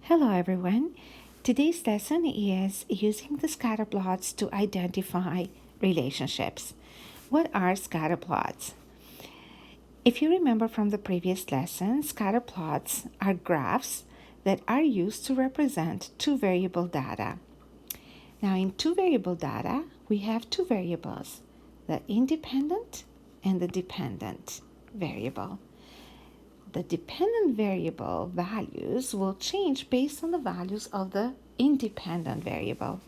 Hello everyone. Today's lesson is using the ScatterPlots to identify relationships. What are ScatterPlots? If you remember from the previous lesson, ScatterPlots are graphs that are used to represent two variable data. Now in two variable data, we have two variables, the independent and the dependent variable. The dependent variable values will change based on the values of the independent variable.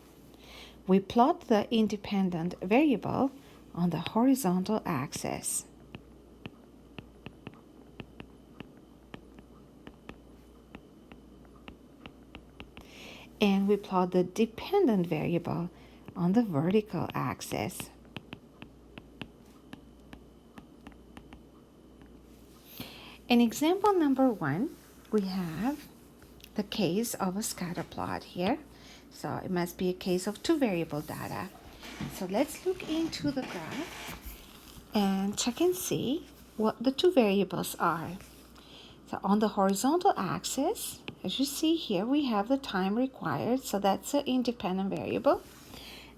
We plot the independent variable on the horizontal axis. And we plot the dependent variable on the vertical axis. In example number 1, we have the case of a scatter plot here. So it must be a case of two variable data. So let's look into the graph and check and see what the two variables are. So on the horizontal axis, as you see here, we have the time required. So that's an independent variable.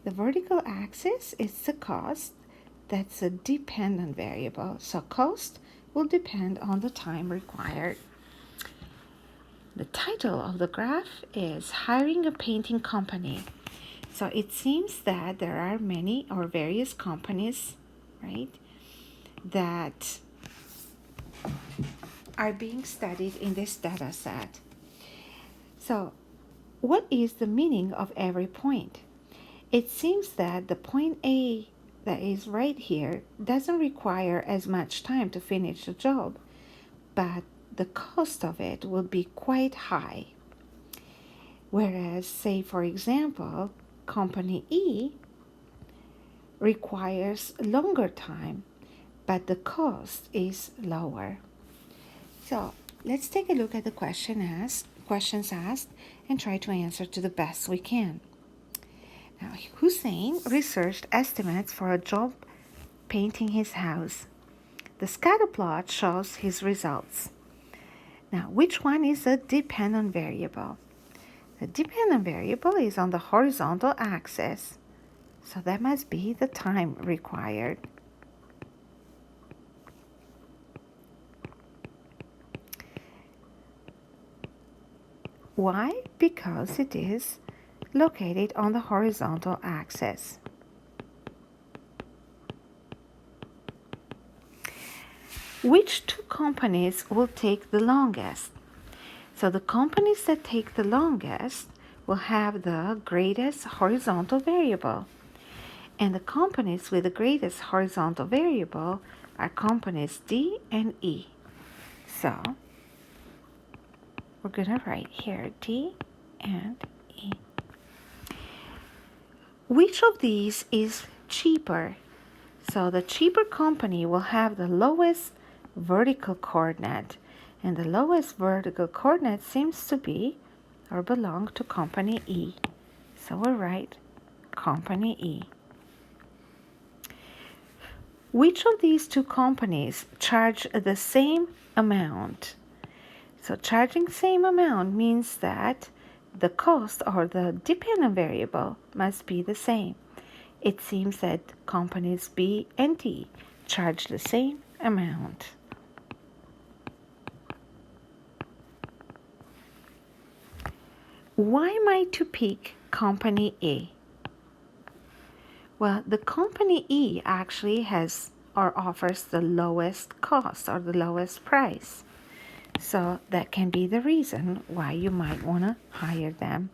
The vertical axis is the cost. That's a dependent variable. So cost will depend on the time required. The title of the graph is Hiring a Painting Company. So it seems that there are many or various companies, right, that are being studied in this data set. So what is the meaning of every point? It seems that the point A that is right here doesn't require as much time to finish the job, but the cost of it will be quite high. Whereas, say for example, company E requires longer time, but the cost is lower. So let's take a look at the questions asked and try to answer to the best we can. Now, Hussein researched estimates for a job painting his house. The scatter plot shows his results. Now, which one is a dependent variable? The dependent variable is on the horizontal axis, so that must be the time required. Why? Because it is located on the horizontal axis. Which two companies will take the longest? So the companies that take the longest will have the greatest horizontal variable. And the companies with the greatest horizontal variable are companies D and E. So we're going to write here D and E. Which of these is cheaper? So the cheaper company will have the lowest vertical coordinate, and the lowest vertical coordinate seems to be or belong to company E. So we'll write company E. Which of these two companies charge the same amount? So charging same amount means that the cost or the dependent variable must be the same. It seems that companies B and D charge the same amount. Why am I to pick company A? Well, the company E actually has or offers the lowest cost or the lowest price. So that can be the reason why you might want to hire them.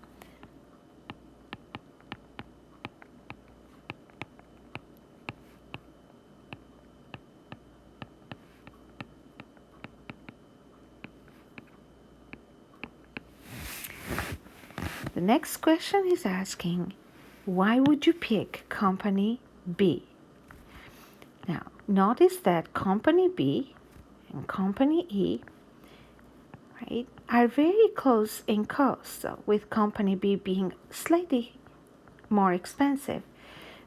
The next question is asking, why would you pick company B? Now, notice that company B and company E, right, are very close in cost, so with company B being slightly more expensive.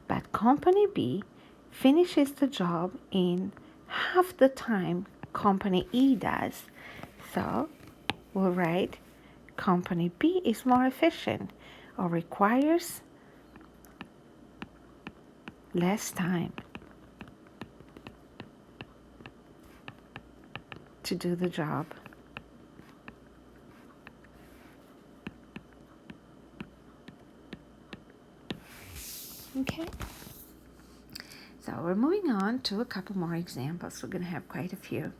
But company B finishes the job in half the time company E does. So we'll write company B is more efficient or requires less time to do the job. Okay, so we're moving on to a couple more examples. We're going to have quite a few.